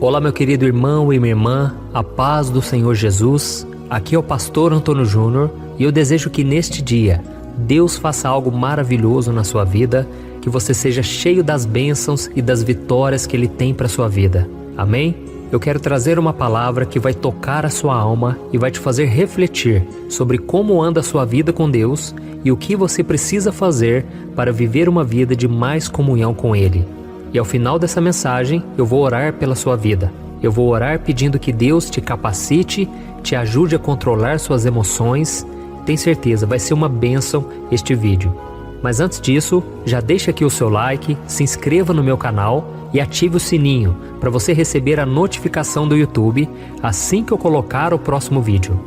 Olá, meu querido irmão e minha irmã, a paz do Senhor Jesus. Aqui é o pastor Antônio Júnior e eu desejo que neste dia Deus faça algo maravilhoso na sua vida, que você seja cheio das bênçãos e das vitórias que Ele tem para a sua vida. Amém? Eu quero trazer uma palavra que vai tocar a sua alma e vai te fazer refletir sobre como anda a sua vida com Deus e o que você precisa fazer para viver uma vida de mais comunhão com Ele. E ao final dessa mensagem, eu vou orar pela sua vida. Eu vou orar pedindo que Deus te capacite, te ajude a controlar suas emoções. Tenho certeza, vai ser uma bênção este vídeo. Mas antes disso, já deixa aqui o seu like, se inscreva no meu canal e ative o sininho para você receber a notificação do YouTube assim que eu colocar o próximo vídeo.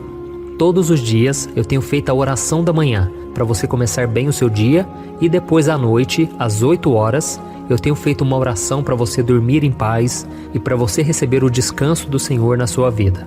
Todos os dias eu tenho feito a oração da manhã para você começar bem o seu dia e depois à noite, às 8 horas, eu tenho feito uma oração para você dormir em paz e para você receber o descanso do Senhor na sua vida.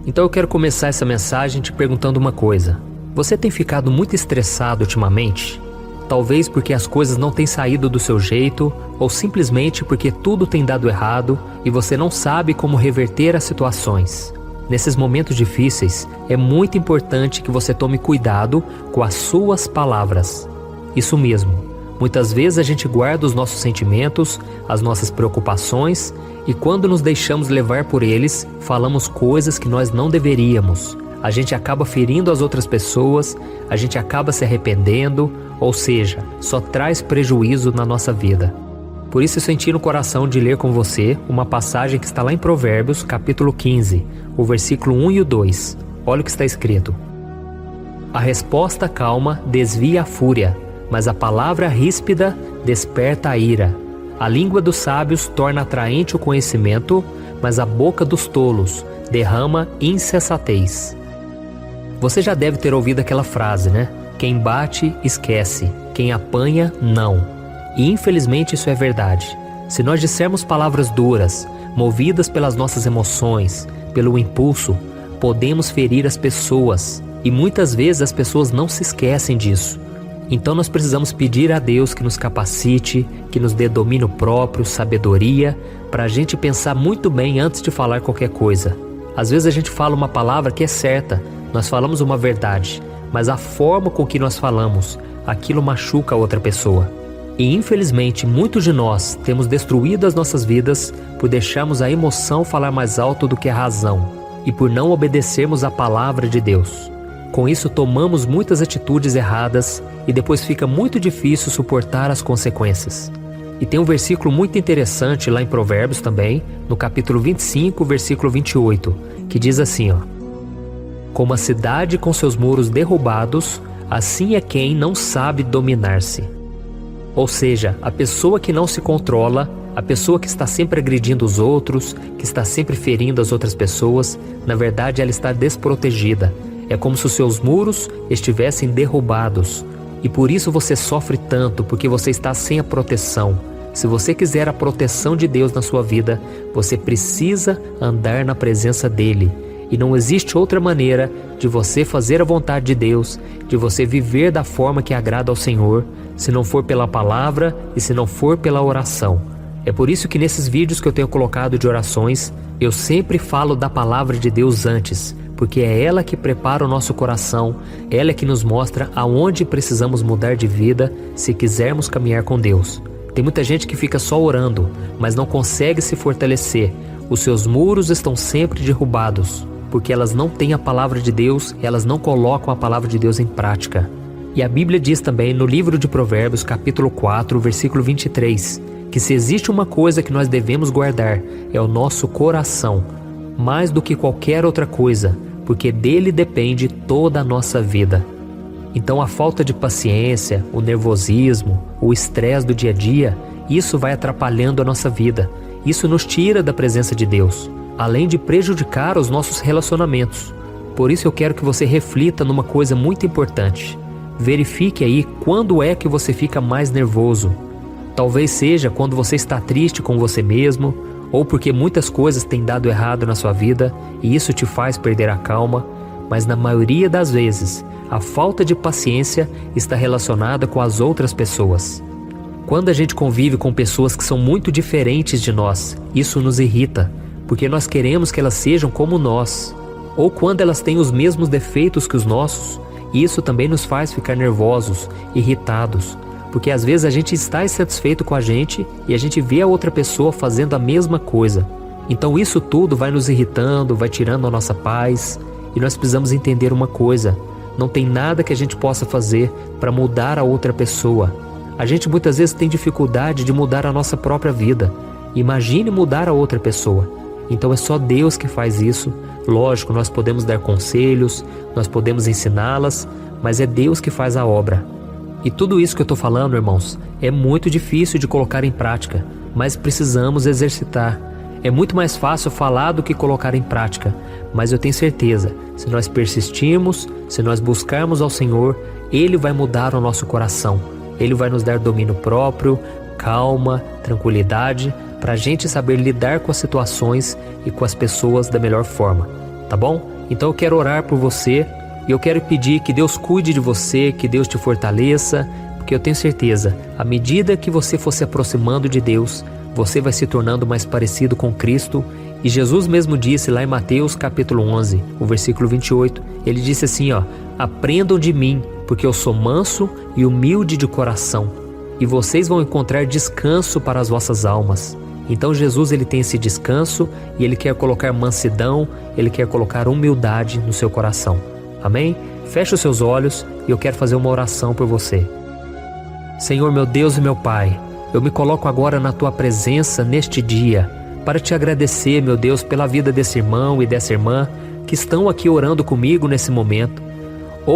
Então eu quero começar essa mensagem te perguntando uma coisa. Você tem ficado muito estressado ultimamente? Talvez porque as coisas não têm saído do seu jeito ou simplesmente porque tudo tem dado errado e você não sabe como reverter as situações. Nesses momentos difíceis, é muito importante que você tome cuidado com as suas palavras. Isso mesmo. Muitas vezes a gente guarda os nossos sentimentos, as nossas preocupações e quando nos deixamos levar por eles, falamos coisas que nós não deveríamos. A gente acaba ferindo as outras pessoas, a gente acaba se arrependendo, ou seja, só traz prejuízo na nossa vida. Por isso eu senti no coração de ler com você uma passagem que está lá em Provérbios, capítulo 15, o versículo 1 e o 2. Olha o que está escrito. A resposta calma desvia a fúria, mas a palavra ríspida desperta a ira. A língua dos sábios torna atraente o conhecimento, mas a boca dos tolos derrama insensatez. Você já deve ter ouvido aquela frase, né? Quem bate, esquece. Quem apanha, não. E infelizmente isso é verdade. Se nós dissermos palavras duras, movidas pelas nossas emoções, pelo impulso, podemos ferir as pessoas. E muitas vezes as pessoas não se esquecem disso. Então nós precisamos pedir a Deus que nos capacite, que nos dê domínio próprio, sabedoria, para a gente pensar muito bem antes de falar qualquer coisa. Às vezes a gente fala uma palavra que é certa, nós falamos uma verdade, mas a forma com que nós falamos, aquilo machuca a outra pessoa. E infelizmente muitos de nós temos destruído as nossas vidas por deixarmos a emoção falar mais alto do que a razão e por não obedecermos a palavra de Deus. Com isso tomamos muitas atitudes erradas e depois fica muito difícil suportar as consequências. E tem um versículo muito interessante lá em Provérbios também, no capítulo 25, versículo 28, que diz assim, ó: Como a cidade com seus muros derrubados, assim é quem não sabe dominar-se. Ou seja, a pessoa que não se controla, a pessoa que está sempre agredindo os outros, que está sempre ferindo as outras pessoas, na verdade ela está desprotegida. É como se os seus muros estivessem derrubados. E por isso você sofre tanto, porque você está sem a proteção. Se você quiser a proteção de Deus na sua vida, você precisa andar na presença dEle. E não existe outra maneira de você fazer a vontade de Deus, de você viver da forma que agrada ao Senhor, se não for pela palavra e se não for pela oração. É por isso que nesses vídeos que eu tenho colocado de orações, eu sempre falo da palavra de Deus antes, porque é ela que prepara o nosso coração, ela é que nos mostra aonde precisamos mudar de vida se quisermos caminhar com Deus. Tem muita gente que fica só orando, mas não consegue se fortalecer. Os seus muros estão sempre derrubados, porque elas não têm a palavra de Deus, elas não colocam a palavra de Deus em prática. E a Bíblia diz também no livro de Provérbios, capítulo 4, versículo 23, que se existe uma coisa que nós devemos guardar, é o nosso coração, mais do que qualquer outra coisa, porque dele depende toda a nossa vida. Então a falta de paciência, o nervosismo, o estresse do dia a dia, isso vai atrapalhando a nossa vida. Isso nos tira da presença de Deus, além de prejudicar os nossos relacionamentos. Por isso eu quero que você reflita numa coisa muito importante. Verifique aí quando é que você fica mais nervoso. Talvez seja quando você está triste com você mesmo, ou porque muitas coisas têm dado errado na sua vida e isso te faz perder a calma, mas na maioria das vezes, a falta de paciência está relacionada com as outras pessoas. Quando a gente convive com pessoas que são muito diferentes de nós, isso nos irrita, porque nós queremos que elas sejam como nós, ou quando elas têm os mesmos defeitos que os nossos, isso também nos faz ficar nervosos, irritados, porque às vezes a gente está insatisfeito com a gente e a gente vê a outra pessoa fazendo a mesma coisa. Então isso tudo vai nos irritando, vai tirando a nossa paz, e nós precisamos entender uma coisa: não tem nada que a gente possa fazer para mudar a outra pessoa. A gente muitas vezes tem dificuldade de mudar a nossa própria vida. Imagine mudar a outra pessoa. Então é só Deus que faz isso. Lógico, nós podemos dar conselhos, nós podemos ensiná-las, mas é Deus que faz a obra. E tudo isso que eu estou falando, irmãos, é muito difícil de colocar em prática, mas precisamos exercitar. É muito mais fácil falar do que colocar em prática, mas eu tenho certeza, se nós persistirmos, se nós buscarmos ao Senhor, Ele vai mudar o nosso coração. Ele vai nos dar domínio próprio, calma, tranquilidade, para a gente saber lidar com as situações e com as pessoas da melhor forma, tá bom? Então eu quero orar por você e eu quero pedir que Deus cuide de você, que Deus te fortaleça, porque eu tenho certeza, à medida que você for se aproximando de Deus, você vai se tornando mais parecido com Cristo. E Jesus mesmo disse lá em Mateus capítulo 11, o versículo 28, ele disse assim, aprendam de mim, porque eu sou manso e humilde de coração, e vocês vão encontrar descanso para as vossas almas. Então Jesus, ele tem esse descanso e ele quer colocar mansidão, ele quer colocar humildade no seu coração. Amém? Feche os seus olhos e eu quero fazer uma oração por você. Senhor, meu Deus e meu Pai, eu me coloco agora na Tua presença neste dia para Te agradecer, meu Deus, pela vida desse irmão e dessa irmã que estão aqui orando comigo nesse momento.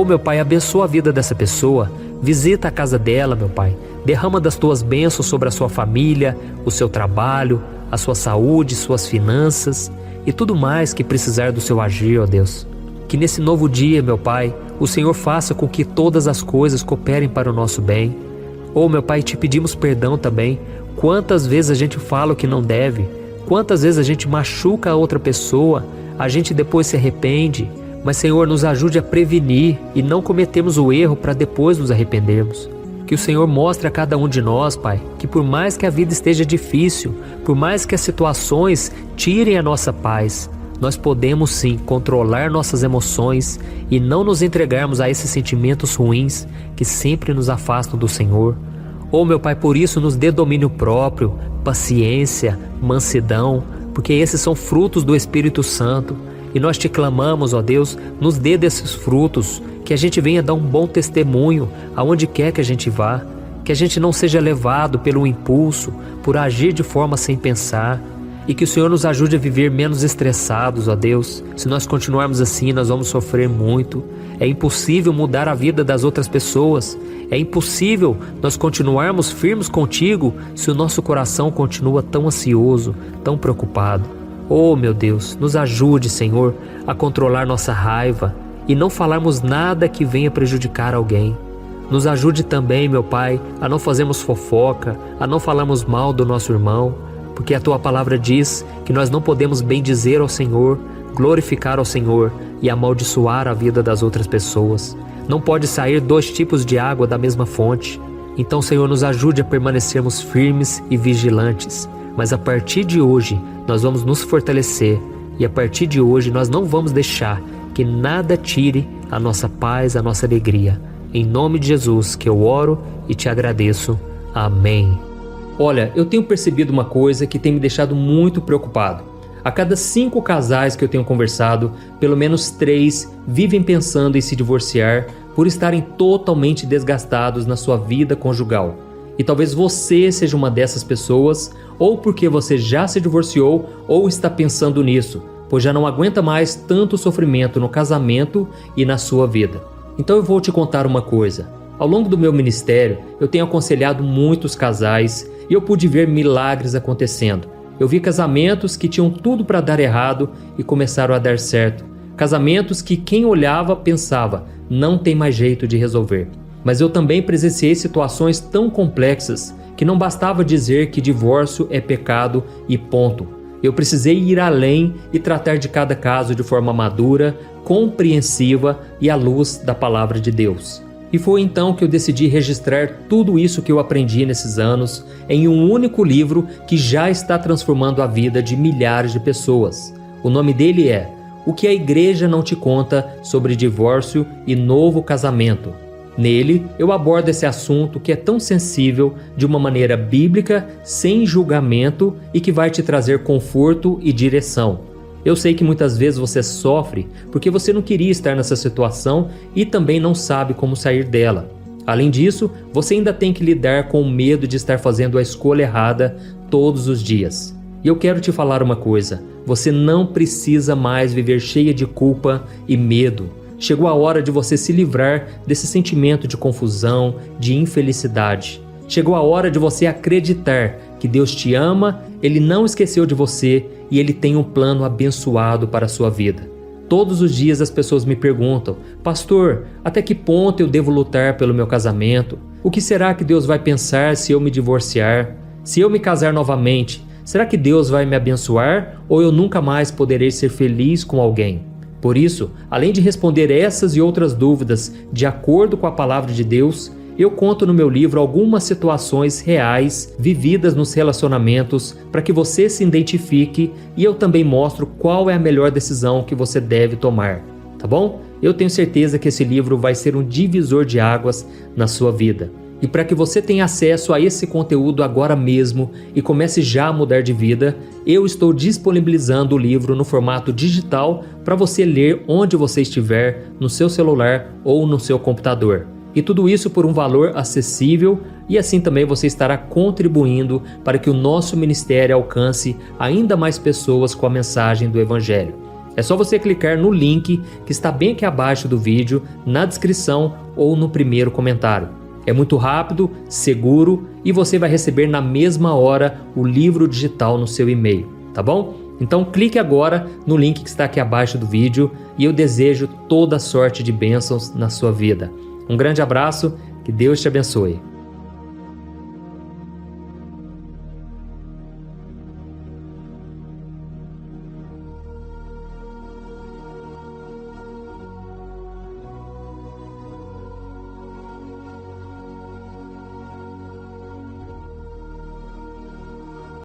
Meu Pai, abençoa a vida dessa pessoa, visita a casa dela, meu Pai, derrama das Tuas bênçãos sobre a sua família, o seu trabalho, a sua saúde, suas finanças e tudo mais que precisar do Seu agir, ó Deus. Que nesse novo dia, meu Pai, o Senhor faça com que todas as coisas cooperem para o nosso bem. Meu Pai, Te pedimos perdão também. Quantas vezes a gente fala o que não deve, quantas vezes a gente machuca a outra pessoa, a gente depois se arrepende, mas Senhor, nos ajude a prevenir e não cometermos o erro para depois nos arrependermos. Que o Senhor mostre a cada um de nós, Pai, que por mais que a vida esteja difícil, por mais que as situações tirem a nossa paz, nós podemos sim controlar nossas emoções e não nos entregarmos a esses sentimentos ruins que sempre nos afastam do Senhor. Meu Pai, por isso nos dê domínio próprio, paciência, mansidão, porque esses são frutos do Espírito Santo. E nós Te clamamos, ó Deus, nos dê desses frutos, que a gente venha dar um bom testemunho aonde quer que a gente vá, que a gente não seja levado pelo impulso, por agir de forma sem pensar, e que o Senhor nos ajude a viver menos estressados, ó Deus. Se nós continuarmos assim, nós vamos sofrer muito. É impossível mudar a vida das outras pessoas. É impossível nós continuarmos firmes contigo se o nosso coração continua tão ansioso, tão preocupado. Meu Deus, nos ajude, Senhor, a controlar nossa raiva e não falarmos nada que venha prejudicar alguém. Nos ajude também, meu Pai, a não fazermos fofoca, a não falarmos mal do nosso irmão, porque a Tua palavra diz que nós não podemos bendizer ao Senhor, glorificar ao Senhor e amaldiçoar a vida das outras pessoas. Não pode sair 2 tipos de água da mesma fonte. Então, Senhor, nos ajude a permanecermos firmes e vigilantes. Mas a partir de hoje, nós vamos nos fortalecer e a partir de hoje nós não vamos deixar que nada tire a nossa paz, a nossa alegria. Em nome de Jesus que eu oro e Te agradeço. Amém. Olha, eu tenho percebido uma coisa que tem me deixado muito preocupado. A cada 5 casais que eu tenho conversado, pelo menos 3 vivem pensando em se divorciar por estarem totalmente desgastados na sua vida conjugal. E talvez você seja uma dessas pessoas, ou porque você já se divorciou ou está pensando nisso, pois já não aguenta mais tanto sofrimento no casamento e na sua vida. Então eu vou te contar uma coisa. Ao longo do meu ministério, eu tenho aconselhado muitos casais e eu pude ver milagres acontecendo. Eu vi casamentos que tinham tudo para dar errado e começaram a dar certo. Casamentos que quem olhava pensava, não tem mais jeito de resolver. Mas eu também presenciei situações tão complexas que não bastava dizer que divórcio é pecado e ponto. Eu precisei ir além e tratar de cada caso de forma madura, compreensiva e à luz da palavra de Deus. E foi então que eu decidi registrar tudo isso que eu aprendi nesses anos em um único livro que já está transformando a vida de milhares de pessoas. O nome dele é O que a Igreja Não Te Conta sobre Divórcio e Novo Casamento. Nele, eu abordo esse assunto que é tão sensível de uma maneira bíblica, sem julgamento e que vai te trazer conforto e direção. Eu sei que muitas vezes você sofre porque você não queria estar nessa situação e também não sabe como sair dela. Além disso, você ainda tem que lidar com o medo de estar fazendo a escolha errada todos os dias. E eu quero te falar uma coisa: você não precisa mais viver cheia de culpa e medo. Chegou a hora de você se livrar desse sentimento de confusão, de infelicidade. Chegou a hora de você acreditar que Deus te ama, Ele não esqueceu de você e Ele tem um plano abençoado para a sua vida. Todos os dias as pessoas me perguntam: pastor, até que ponto eu devo lutar pelo meu casamento? O que será que Deus vai pensar se eu me divorciar? Se eu me casar novamente, será que Deus vai me abençoar ou eu nunca mais poderei ser feliz com alguém? Por isso, além de responder essas e outras dúvidas de acordo com a palavra de Deus, eu conto no meu livro algumas situações reais vividas nos relacionamentos para que você se identifique, e eu também mostro qual é a melhor decisão que você deve tomar, tá bom? Eu tenho certeza que esse livro vai ser um divisor de águas na sua vida. E para que você tenha acesso a esse conteúdo agora mesmo e comece já a mudar de vida, eu estou disponibilizando o livro no formato digital para você ler onde você estiver, no seu celular ou no seu computador. E tudo isso por um valor acessível, e assim também você estará contribuindo para que o nosso ministério alcance ainda mais pessoas com a mensagem do Evangelho. É só você clicar no link que está bem aqui abaixo do vídeo, na descrição ou no primeiro comentário. É muito rápido, seguro e você vai receber na mesma hora o livro digital no seu e-mail, tá bom? Então clique agora no link que está aqui abaixo do vídeo e eu desejo toda sorte de bênçãos na sua vida. Um grande abraço, que Deus te abençoe.